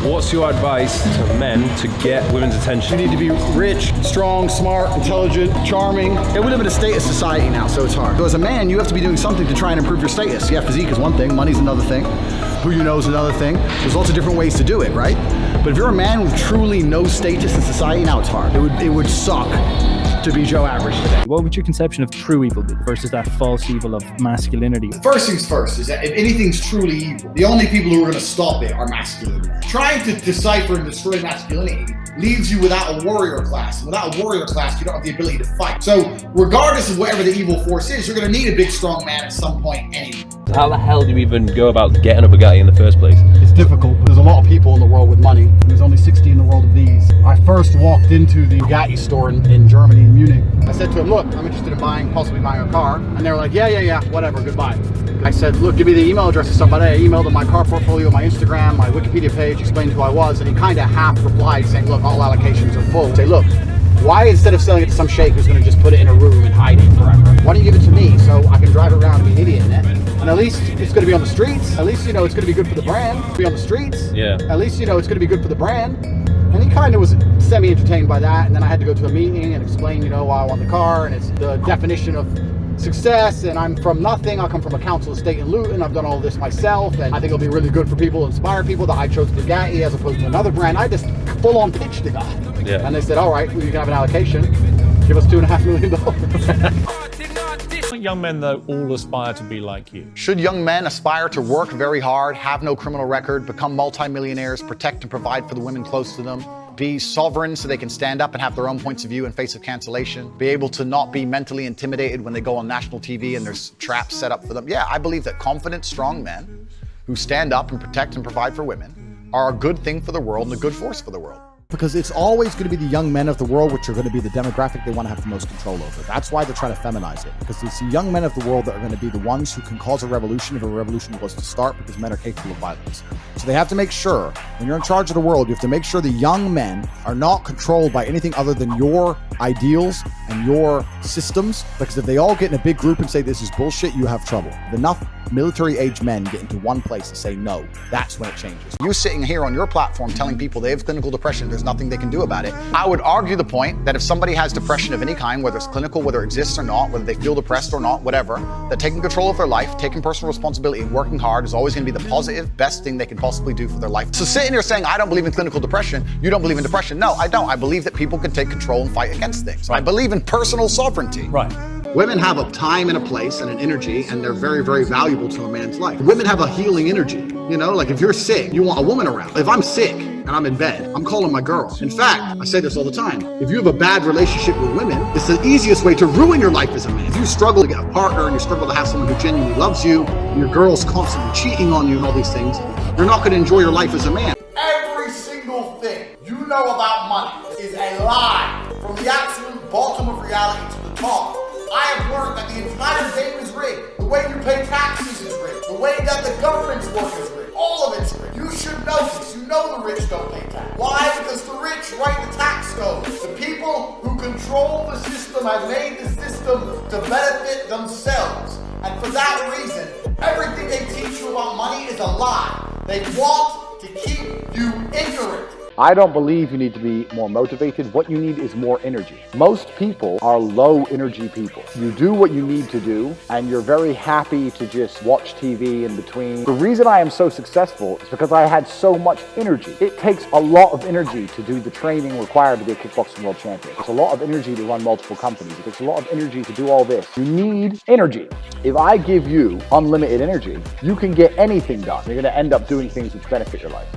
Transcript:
What's your advice to men to get women's attention? You need to be rich, strong, smart, intelligent, charming. Yeah, we live in a status society now, so it's hard. So as a man, you have to be doing something to try and improve your status. Yeah, physique is one thing, money's another thing, who you know is another thing. There's lots of different ways to do it, right? But if you're a man with truly no status in society, now it's hard. It would suck to be Joe Average today. What would your conception of true evil be versus that false evil of masculinity? First things first is that if anything's truly evil, the only people who are going to stop it are masculine. Trying to decipher and destroy masculinity leaves you without a warrior class. And without a warrior class, you don't have the ability to fight. So regardless of whatever the evil force is, you're going to need a big, strong man at some point anyway. How the hell do you even go about getting a Bugatti in the first place? It's difficult. There's a lot of people in the world with money. There's only 60 in the world of these. I first walked into the Bugatti store in Germany, in Munich. I said to him, look, I'm interested in possibly buying a car. And they were like, yeah, whatever, goodbye. I said, look, give me the email address of somebody. I emailed him my car portfolio, my Instagram, my Wikipedia page, explained who I was, and he kind of half replied saying, look, all allocations are full. Say, look, why instead of selling it to some sheikh who's going to just put it in a room and hide it forever, why don't you give it to me so I can drive it around and be an idiot in it? And at least it's going to be on the streets. At least, you know, it's going to be good for the brand. Be on the streets. Yeah. At least, you know, it's going to be good for the brand. And he kind of was semi-entertained by that. And then I had to go to a meeting and explain, you know, why I want the car. And it's the definition of success. And I'm from nothing. I come from a council estate in Luton. I've done all this myself. And I think it'll be really good for people, inspire people, that I chose Bugatti as opposed to another brand. I just full-on pitched the guy. Yeah. And they said, all right, well, you can have an allocation. Give us $2.5 million. Young men, though, all aspire to be like you. Should young men aspire to work very hard, have no criminal record, become multimillionaires, protect and provide for the women close to them, be sovereign so they can stand up and have their own points of view in face of cancellation, be able to not be mentally intimidated when they go on national TV and there's traps set up for them? Yeah, I believe that confident, strong men who stand up and protect and provide for women are a good thing for the world and a good force for the world. Because it's always going to be the young men of the world which are going to be the demographic they want to have the most control over. That's why they're trying to feminize it. Because it's the young men of the world that are going to be the ones who can cause a revolution if a revolution was to start, because men are capable of violence. So they have to make sure, when you're in charge of the world, you have to make sure the young men are not controlled by anything other than your ideals and your systems. Because if they all get in a big group and say this is bullshit, you have trouble. If enough military-age men get into one place and say no, that's when it changes. You sitting here on your platform telling people they have clinical depression, there's nothing they can do about it. I would argue the point that if somebody has depression of any kind, whether it's clinical, whether it exists or not, whether they feel depressed or not, whatever, that taking control of their life, taking personal responsibility and working hard is always going to be the positive, best thing they can possibly do for their life. So sitting here saying, I don't believe in clinical depression, you don't believe in depression. No, I don't. I believe that people can take control and fight against things. I believe in personal sovereignty. Right. Women have a time and a place and an energy, and they're very, very valuable to a man's life. Women have a healing energy. You know, like if you're sick, you want a woman around. If I'm sick and I'm in bed, I'm calling my girl. In fact, I say this all the time. If you have a bad relationship with women, it's the easiest way to ruin your life as a man. If you struggle to get a partner and you struggle to have someone who genuinely loves you, and your girl's constantly cheating on you and all these things, you're not going to enjoy your life as a man. Every single thing you know about money is a lie. From the absolute bottom of reality to the top. I have learned that the entire game is rigged. The way you pay taxes is rigged. The way that the government's work is rigged. All of it's rigged. You should know this. You know the rich don't pay tax. Why? Because the rich write the tax code. The people who control the system have made the system to benefit themselves. And for that reason, everything they teach you about money is a lie. They want to keep you ignorant. I don't believe you need to be more motivated. What you need is more energy. Most people are low energy people. You do what you need to do, and you're very happy to just watch TV in between. The reason I am so successful is because I had so much energy. It takes a lot of energy to do the training required to be a kickboxing world champion. It's a lot of energy to run multiple companies. It takes a lot of energy to do all this. You need energy. If I give you unlimited energy, you can get anything done. You're going to end up doing things which benefit your life.